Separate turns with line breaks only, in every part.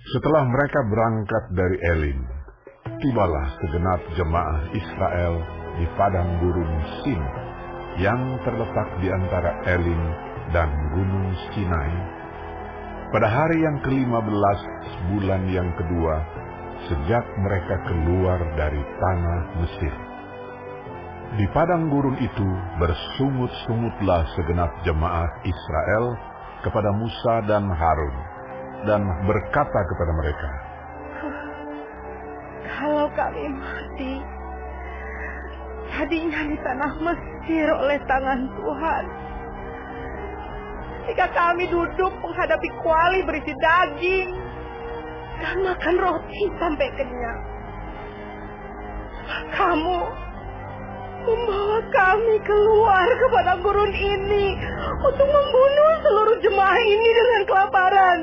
Setelah mereka berangkat dari Elim, tibalah segenap jemaah Israel di padang gurun Sin yang terletak di antara Elim dan Gunung Sinai pada hari yang ke-15 bulan yang kedua sejak mereka keluar dari tanah Mesir. Di padang gurun itu bersungut-sungutlah segenap jemaah Israel kepada Musa dan Harun, dan berkata kepada mereka,
"Kalau kami mati tadinya di tanah Mesir oleh tangan Tuhan, jika kami duduk menghadapi kuali berisi daging dan makan roti sampai kenyang, kamu membawa kami keluar kepada gurun ini untuk membunuh seluruh jemaah ini dengan kelaparan."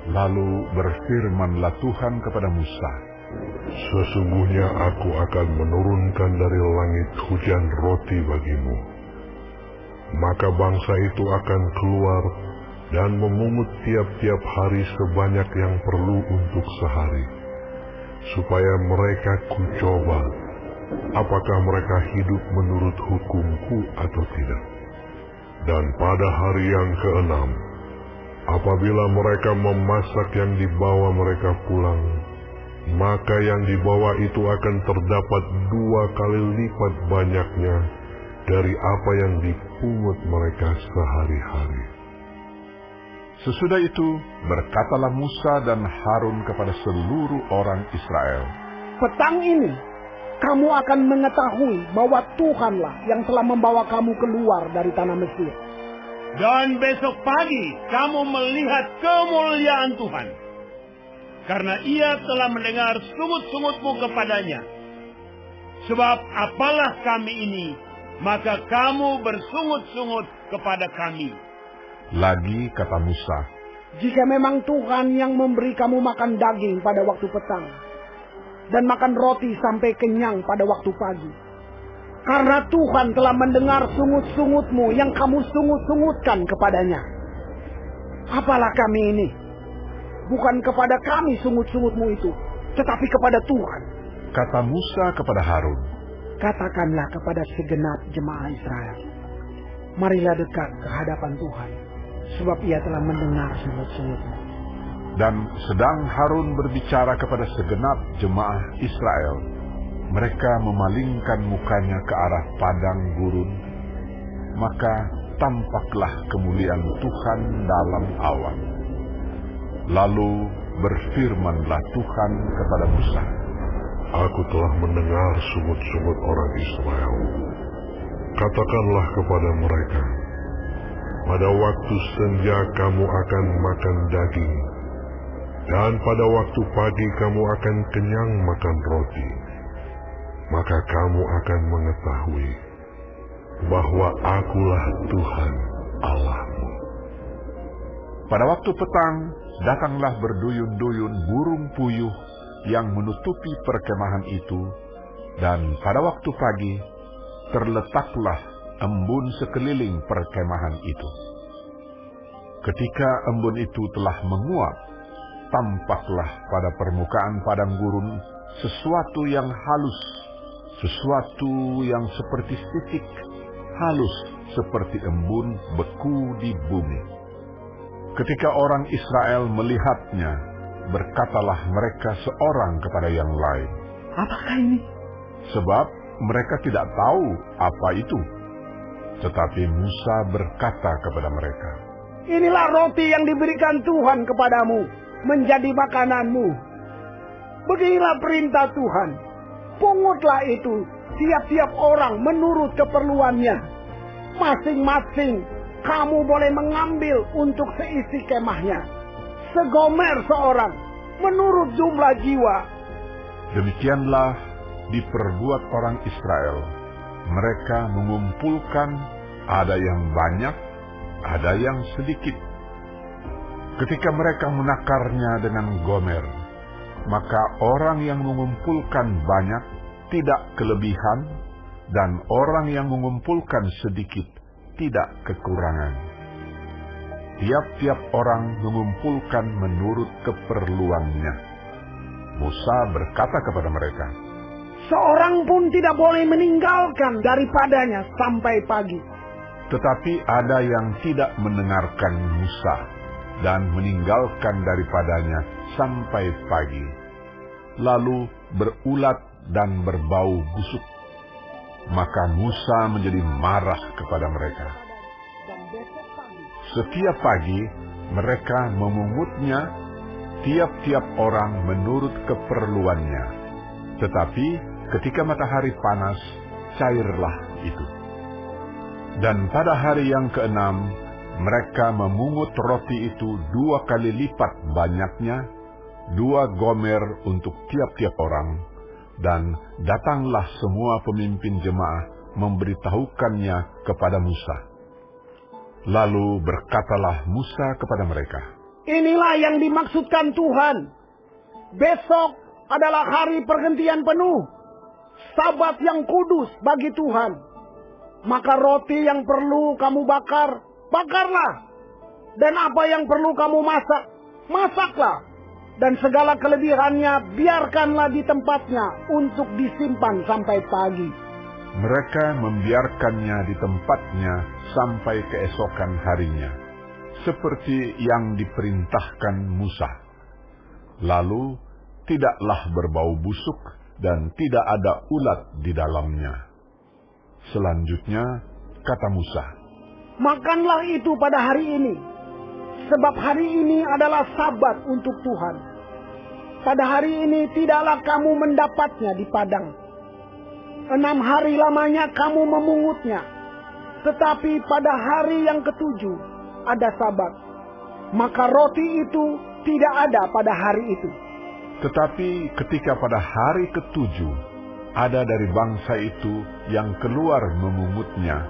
Lalu berfirmanlah Tuhan kepada Musa,
"Sesungguhnya aku akan menurunkan dari langit hujan roti bagimu. Maka bangsa itu akan keluar dan memungut tiap-tiap hari sebanyak yang perlu untuk sehari, supaya mereka kucoba apakah mereka hidup menurut hukumku atau tidak. Dan pada hari yang ke-6, apabila mereka memasak yang dibawa mereka pulang, maka yang dibawa itu akan terdapat 2 kali lipat banyaknya dari apa yang dipungut mereka sehari-hari."
Sesudah itu berkatalah Musa dan Harun kepada seluruh orang Israel,
"Petang ini kamu akan mengetahui bahwa Tuhanlah yang telah membawa kamu keluar dari tanah Mesir.
Dan besok pagi kamu melihat kemuliaan Tuhan, karena Ia telah mendengar sungut-sungutmu kepadanya. Sebab apalah kami ini, maka kamu bersungut-sungut kepada kami."
Lagi kata Musa,
Jika memang Tuhan yang memberi kamu makan daging pada waktu petang, dan makan roti sampai kenyang pada waktu pagi, karena Tuhan telah mendengar sungut-sungutmu yang kamu sungut-sungutkan kepadanya, apalah kami ini? Bukan kepada kami sungut-sungutmu itu, tetapi kepada Tuhan.
kata Musa kepada Harun,
Katakanlah kepada segenap jemaah Israel, marilah dekat ke hadapan Tuhan, sebab Ia telah mendengar sungut-sungutmu.
dan sedang Harun berbicara kepada segenap jemaah Israel, mereka memalingkan mukanya ke arah padang gurun, maka tampaklah kemuliaan Tuhan dalam awan. Lalu berfirmanlah Tuhan kepada Musa,
"Aku telah mendengar sungut-sungut orang Israel. Katakanlah kepada mereka, pada waktu senja kamu akan makan daging, dan pada waktu pagi kamu akan kenyang makan roti. Maka kamu akan mengetahui bahwa Akulah Tuhan Allahmu."
Pada waktu petang, datanglah berduyun-duyun burung puyuh yang menutupi perkemahan itu, dan pada waktu pagi, terletaklah embun sekeliling perkemahan itu. Ketika embun itu telah menguap, tampaklah pada permukaan padang gurun sesuatu yang halus, sesuatu yang seperti sisik, halus seperti embun beku di bumi. Ketika orang Israel melihatnya, berkatalah mereka seorang kepada yang lain,
Apakah ini?
sebab mereka tidak tahu apa itu. Tetapi Musa berkata kepada mereka,
Inilah roti yang diberikan Tuhan kepadamu, menjadi makananmu. Beginilah perintah Tuhan, pungutlah itu tiap-tiap orang menurut keperluannya. Masing-masing kamu boleh mengambil untuk seisi kemahnya, segomer seorang menurut jumlah jiwa.
Demikianlah diperbuat orang Israel. Mereka mengumpulkan, ada yang banyak, ada yang sedikit. Ketika mereka menakarnya dengan gomer, maka orang yang mengumpulkan banyak tidak kelebihan, dan orang yang mengumpulkan sedikit tidak kekurangan. tiap-tiap orang mengumpulkan menurut keperluannya. Musa berkata kepada mereka,
seorang pun tidak boleh meninggalkan daripadanya sampai pagi.
tetapi ada yang tidak mendengarkan Musa dan meninggalkan daripadanya sampai pagi, lalu berulat dan berbau busuk. Maka Musa menjadi marah kepada mereka. Setiap pagi mereka memungutnya, tiap-tiap orang menurut keperluannya. Tetapi ketika matahari panas, cairlah itu. Dan pada hari yang keenam, mereka memungut roti itu 2 kali lipat banyaknya, 2 gomer untuk tiap-tiap orang, dan datanglah semua pemimpin jemaah memberitahukannya kepada Musa. Lalu berkatalah Musa kepada mereka,
inilah yang dimaksudkan Tuhan. Besok adalah hari pergantian penuh, Sabat yang kudus bagi Tuhan. Maka roti yang perlu kamu bakar, bakarlah. Dan apa yang perlu kamu masak, masaklah. Dan segala kelebihannya biarkanlah di tempatnya untuk disimpan sampai pagi.
Mereka membiarkannya di tempatnya sampai keesokan harinya, seperti yang diperintahkan Musa. Lalu tidaklah berbau busuk dan tidak ada ulat di dalamnya. Selanjutnya kata Musa,
makanlah itu pada hari ini, sebab hari ini adalah Sabat untuk Tuhan. Pada hari ini tidaklah kamu mendapatnya di padang. 6 hari lamanya kamu memungutnya, tetapi pada hari yang ke-7 ada Sabat. Maka roti itu tidak ada pada hari itu.
tetapi ketika pada hari ke-7 ada dari bangsa itu yang keluar memungutnya,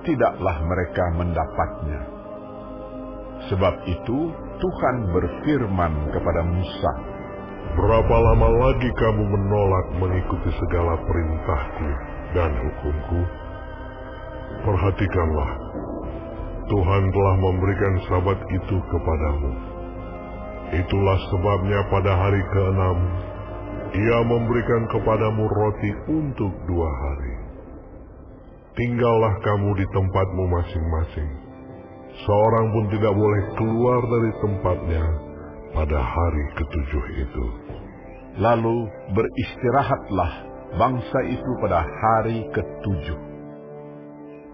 tidaklah mereka mendapatnya. Sebab itu Tuhan berfirman kepada Musa,
berapa lama lagi kamu menolak mengikuti segala perintahku dan hukumku? Perhatikanlah, Tuhan telah memberikan Sabat itu kepadamu. Itulah sebabnya pada hari ke-6, Ia memberikan kepadamu roti untuk 2 hari. Tinggallah kamu di tempatmu masing-masing. Seorang pun tidak boleh keluar dari tempatnya pada hari ke-7 itu.
lalu beristirahatlah bangsa itu pada hari ke-7.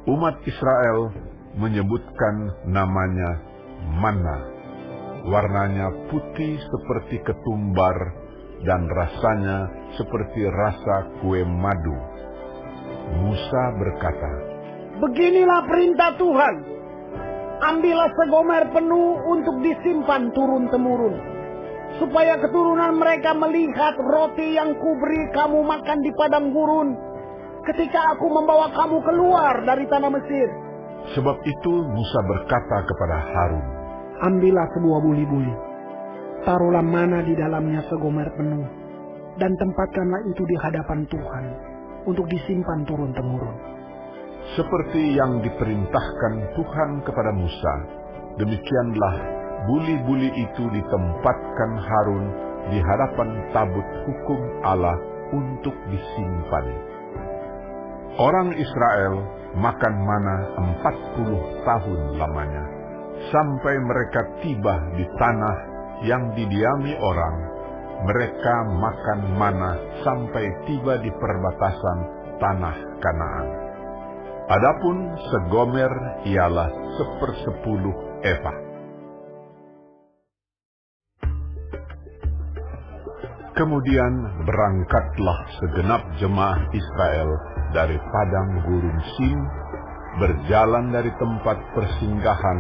Umat Israel menyebutkan namanya manna. Warnanya putih seperti ketumbar dan rasanya seperti rasa kue madu. Musa berkata,
Beginilah perintah Tuhan. Ambillah segomer penuh untuk disimpan turun-temurun, supaya keturunan mereka melihat roti yang kuberi kamu makan di padang gurun ketika aku membawa kamu keluar dari tanah Mesir.
Sebab itu Musa berkata kepada Harun,
Ambillah sebuah buli-buli, taruhlah mana di dalamnya segomer penuh, dan tempatkanlah itu di hadapan Tuhan untuk disimpan turun-temurun.
seperti yang diperintahkan Tuhan kepada Musa, demikianlah buli-buli itu ditempatkan Harun di hadapan tabut hukum Allah untuk disimpan. Orang Israel makan mana 40 tahun lamanya, sampai mereka tiba di tanah yang didiami orang. Mereka makan mana sampai tiba di perbatasan tanah Kanaan. Adapun segomer ialah 1/10 eva. Kemudian berangkatlah segenap jemaah Israel dari padang gurun Sin, berjalan dari tempat persinggahan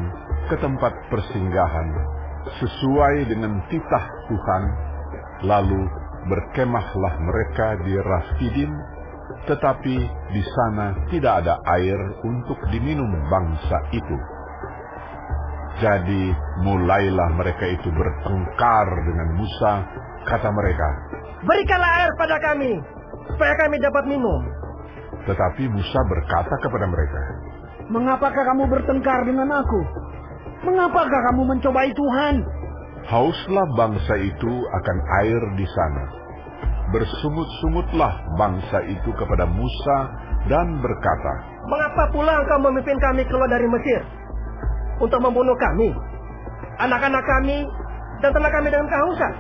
ke tempat persinggahan, sesuai dengan titah Tuhan. Lalu berkemahlah mereka di Rafidim, tetapi di sana tidak ada air untuk diminum bangsa itu. Jadi mulailah mereka itu bertengkar dengan Musa. Kata mereka,
Berikanlah air pada kami, supaya kami dapat minum.
tetapi Musa berkata kepada mereka,
Mengapakah kamu bertengkar dengan aku? Mengapakah kamu mencobai Tuhan?
Hauslah bangsa itu akan air di sana. Bersungut-sungutlah bangsa itu kepada Musa dan berkata,
Mengapa pula engkau memimpin kami keluar dari Mesir untuk membunuh kami, anak-anak kami, dan ternak kami dengan kehausan?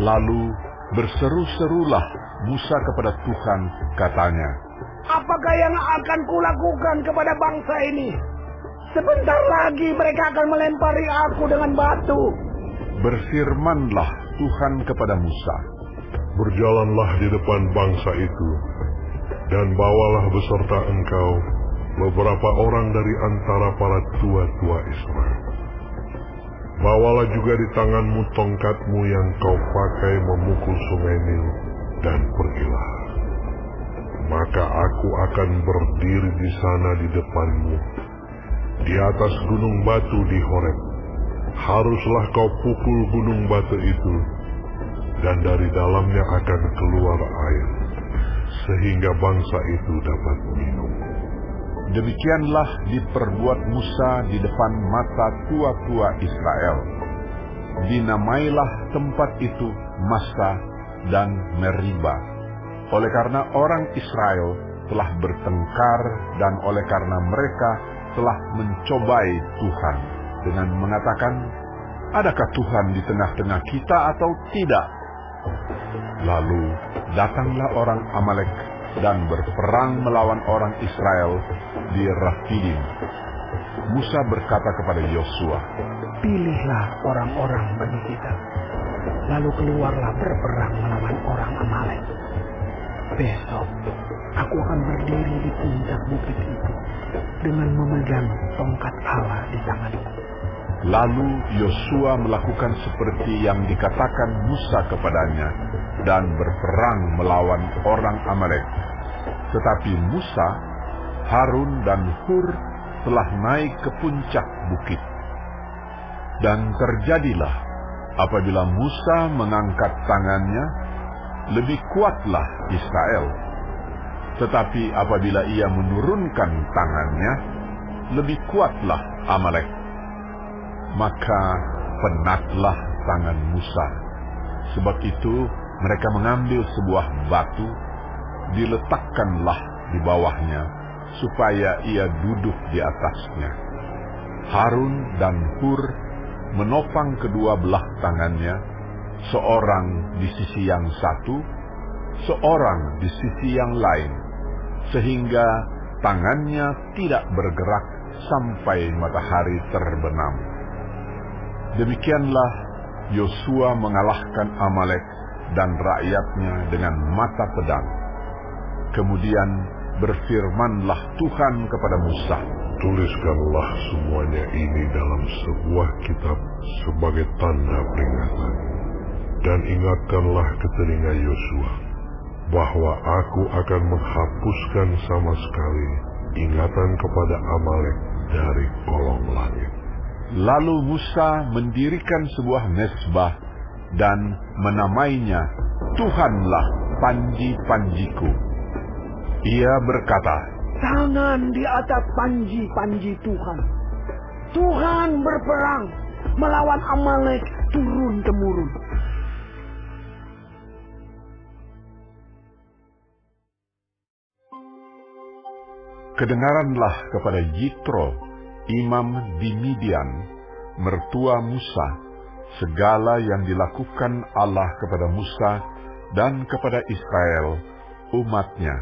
Lalu berseru-serulah Musa kepada Tuhan, katanya,
Apakah yang akan kulakukan kepada bangsa ini? Sebentar lagi mereka akan melempari aku dengan batu.
Berfirmanlah Tuhan kepada Musa,
Berjalanlah di depan bangsa itu, dan bawalah beserta engkau beberapa orang dari antara para tua-tua Israel. Bawalah juga di tanganmu tongkatmu yang kau pakai memukul sungai Nil, dan pergilah. Maka aku akan berdiri di sana di depanmu, di atas gunung batu di Horeb. Haruslah kau pukul gunung batu itu, dan dari dalamnya akan keluar air, sehingga bangsa itu dapat minum.
demikianlah diperbuat Musa di depan mata tua-tua Israel. Dinamailah tempat itu Massa dan Meriba, oleh karena orang Israel telah bertengkar dan oleh karena mereka telah mencobai Tuhan dengan mengatakan, adakah Tuhan di tengah-tengah kita atau tidak? Lalu datanglah orang Amalek dan berperang melawan orang Israel di Rafidim. Musa berkata kepada Yosua,
Pilihlah orang-orang bagi kita, lalu keluarlah berperang melawan orang Amalek. Besok aku akan berdiri di puncak bukit itu dengan memegang tongkat Allah di tanganku.
Lalu Yosua melakukan seperti yang dikatakan Musa kepadanya dan berperang melawan orang Amalek. Tetapi Musa, Harun dan Hur telah naik ke puncak bukit. Dan terjadilah apabila Musa mengangkat tangannya, lebih kuatlah Israel. Tetapi apabila ia menurunkan tangannya, lebih kuatlah Amalek. Maka penatlah tangan Musa. Sebab itu mereka mengambil sebuah batu, diletakkanlah di bawahnya, supaya ia duduk di atasnya. Harun dan Hur menopang kedua belah tangannya, seorang di sisi yang satu, seorang di sisi yang lain, sehingga tangannya tidak bergerak sampai matahari terbenam. Demikianlah Yosua mengalahkan Amalek dan rakyatnya dengan mata pedang. Kemudian berfirmanlah Tuhan kepada Musa,
Tuliskanlah semuanya ini dalam sebuah kitab sebagai tanda peringatan, dan ingatkanlah ke telinga Yosua bahwa aku akan menghapuskan sama sekali ingatan kepada Amalek dari kolong langit.
Lalu Musa mendirikan sebuah mezbah dan menamainya Tuhanlah panji-panjiku. Ia berkata,
Tangan di atas panji-panji Tuhan. Tuhan berperang melawan Amalek turun-temurun.
kedengaranlah kepada Yitro, imam di Midian, mertua Musa, segala yang dilakukan Allah kepada Musa dan kepada Israel, umatnya,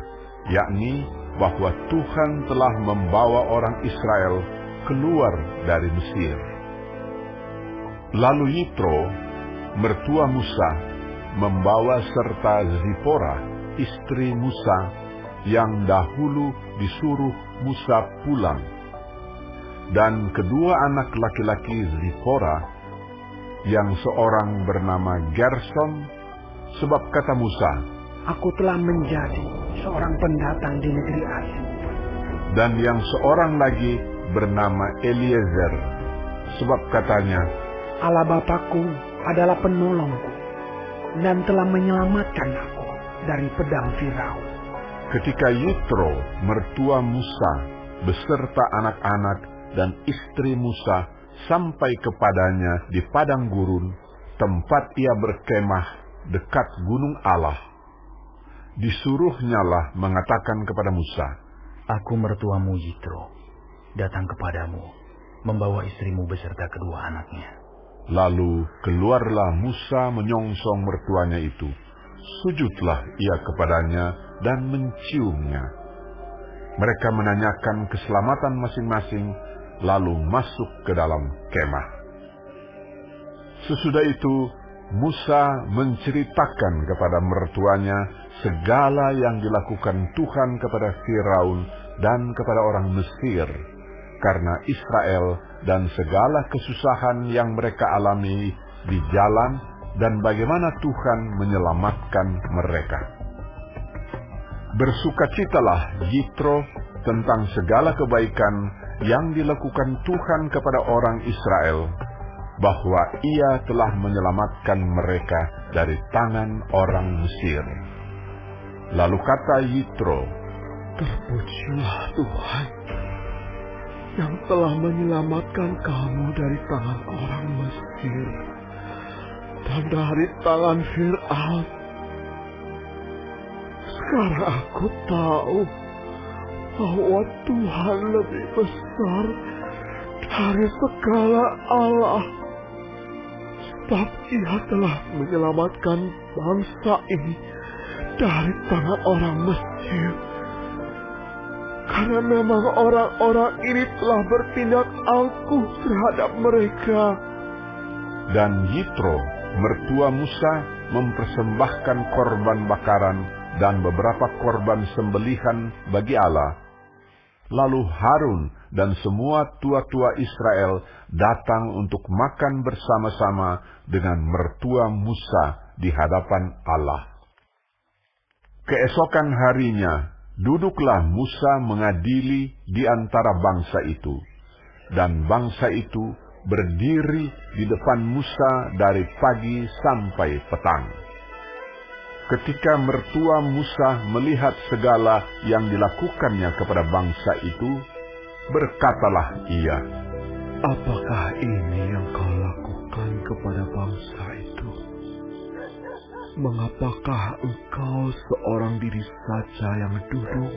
yakni bahwa Tuhan telah membawa orang Israel keluar dari Mesir. Lalu Yitro, mertua Musa, membawa serta Zipora, istri Musa, yang dahulu disuruh Musa pulang. Dan kedua anak laki-laki Zipora, yang seorang bernama Gersom, sebab kata Musa,
Aku telah menjadi seorang pendatang di negeri asing.
Dan yang seorang lagi bernama Eliezer, sebab katanya,
Allah Bapakku adalah penolongku dan telah menyelamatkan aku dari pedang Firaun.
ketika Yitro, mertua Musa, beserta anak-anak dan istri Musa sampai kepadanya di padang gurun, tempat ia berkemah dekat gunung Allah. Disuruhnyalah mengatakan kepada Musa,
"Aku mertuamu Yitro, datang kepadamu, membawa istrimu beserta kedua anaknya."
Lalu keluarlah Musa menyongsong mertuanya itu. Sujudlah ia kepadanya dan menciumnya. Mereka menanyakan keselamatan masing-masing, lalu masuk ke dalam kemah. Sesudah itu, Musa menceritakan kepada mertuanya segala yang dilakukan Tuhan kepada Firaun dan kepada orang Mesir, karena Israel dan segala kesusahan yang mereka alami di jalan dan bagaimana Tuhan menyelamatkan mereka. Bersukacitalah Yitro tentang segala kebaikan yang dilakukan Tuhan kepada orang Israel, bahwa ia telah menyelamatkan mereka dari tangan orang Mesir. Lalu kata Yitro,
"Terpujilah Tuhan yang telah menyelamatkan kamu dari tangan orang Mesir dan dari tangan Firaun. Sekarang aku tahu bahwa Tuhan lebih besar dari segala Allah, sebab Ia telah menyelamatkan bangsa ini dari tangan orang Mesir. Karena memang orang-orang ini telah bertindak angkuh terhadap mereka."
Dan Yitro, mertua Musa, mempersembahkan korban bakaran dan beberapa korban sembelihan bagi Allah. Lalu Harun dan semua tua-tua Israel datang untuk makan bersama-sama dengan mertua Musa di hadapan Allah. Keesokan harinya, duduklah Musa mengadili di antara bangsa itu, dan bangsa itu berdiri di depan Musa dari pagi sampai petang. Ketika mertua Musa melihat segala yang dilakukannya kepada bangsa itu, berkatalah ia,
"Apakah ini yang kau lakukan kepada bangsa itu? Mengapakah engkau seorang diri saja yang duduk,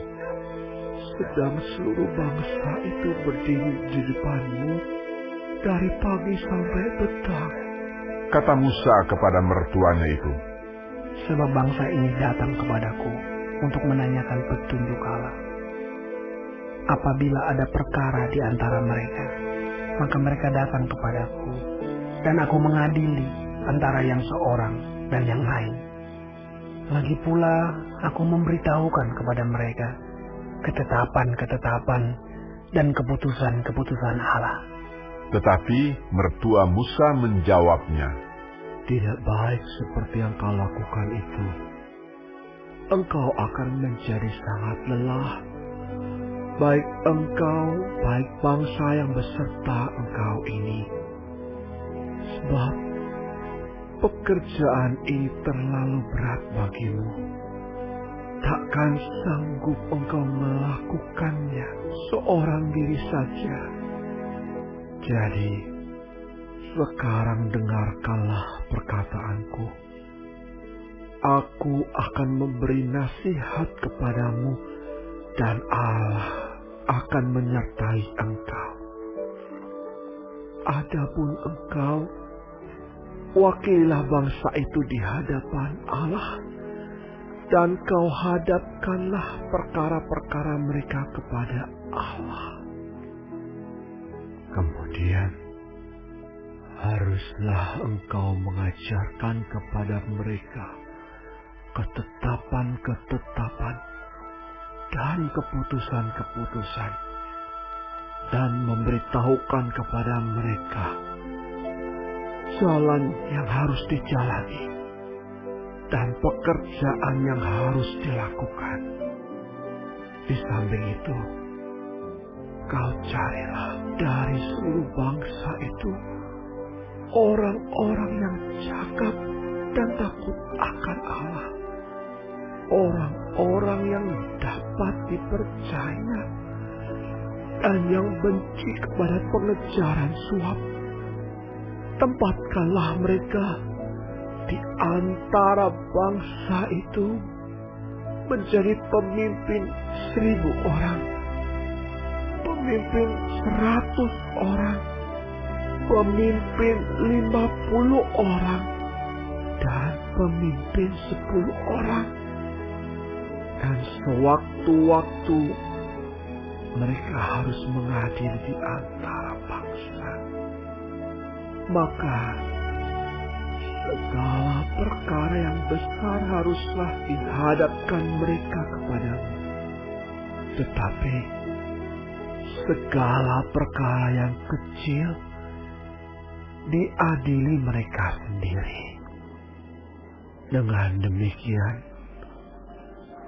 sedang seluruh bangsa itu berdiri di depanmu dari pagi sampai petang?"
Kata Musa kepada mertuanya itu,
"Sebab bangsa ini datang kepadaku untuk menanyakan petunjuk Allah. Apabila ada perkara di antara mereka, maka mereka datang kepadaku, dan aku mengadili antara yang seorang dan yang lain. Lagi pula aku memberitahukan kepada mereka ketetapan-ketetapan dan keputusan-keputusan Allah."
Tetapi mertua Musa menjawabnya,
"Tidak baik seperti yang kau lakukan itu. Engkau akan menjadi sangat lelah, baik engkau, baik bangsa yang beserta engkau ini. Sebab pekerjaan ini terlalu berat bagimu. Takkan sanggup engkau melakukannya seorang diri saja. Jadi, sekarang dengarkanlah perkataanku. Aku akan memberi nasihat kepadamu, dan Allah akan menyertai engkau. Adapun engkau, wakililah bangsa itu di hadapan Allah, dan kau hadapkanlah perkara-perkara mereka kepada Allah. Kemudian, haruslah engkau mengajarkan kepada mereka ketetapan-ketetapan dan keputusan-keputusan, dan memberitahukan kepada mereka jalan yang harus dijalani dan pekerjaan yang harus dilakukan. Di samping itu, kau carilah dari seluruh bangsa itu orang-orang yang cakap dan takut akan Allah, orang-orang yang dapat dipercaya,
dan yang benci kepada pengejaran suap. Tempatkanlah mereka di antara bangsa itu menjadi pemimpin 1.000 orang, pemimpin 100 orang, pemimpin 50 orang, dan pemimpin 10 orang. Dan sewaktu-waktu mereka harus mengadil di antara bangsa. Maka segala perkara yang besar haruslah dihadapkan mereka kepadamu. Tetapi segala perkara yang kecil diadili mereka sendiri. Dengan demikian,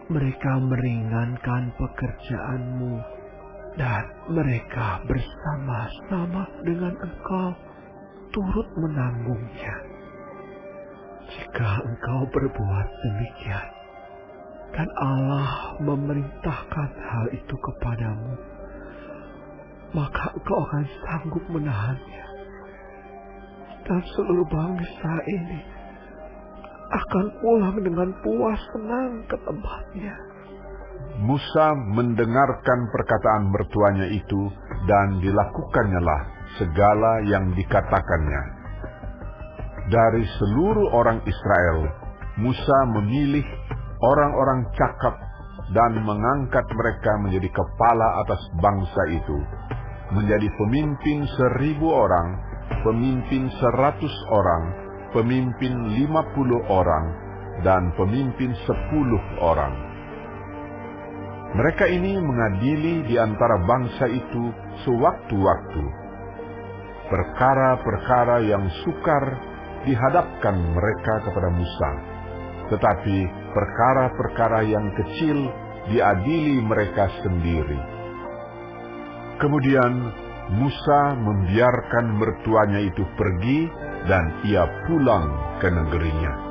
mereka meringankan pekerjaanmu dan mereka bersama-sama dengan engkau turut menanggungnya. Jika engkau berbuat demikian dan Allah memerintahkan hal itu kepadamu, maka engkau akan sanggup menahannya. Dan seluruh bangsa ini akan pulang dengan puas senang ke tempatnya.
Musa mendengarkan perkataan mertuanya itu dan dilakukannya segala yang dikatakannya. Dari seluruh orang Israel, Musa memilih orang-orang cakap dan mengangkat mereka menjadi kepala atas bangsa itu, menjadi pemimpin 1.000 orang, pemimpin 100 orang, pemimpin 50 orang, dan pemimpin 10 orang. Mereka ini mengadili di antara bangsa itu sewaktu-waktu. Perkara-perkara yang sukar dihadapkan mereka kepada Musa, tetapi perkara-perkara yang kecil diadili mereka sendiri. Kemudian Musa membiarkan mertuanya itu pergi dan ia pulang ke negerinya.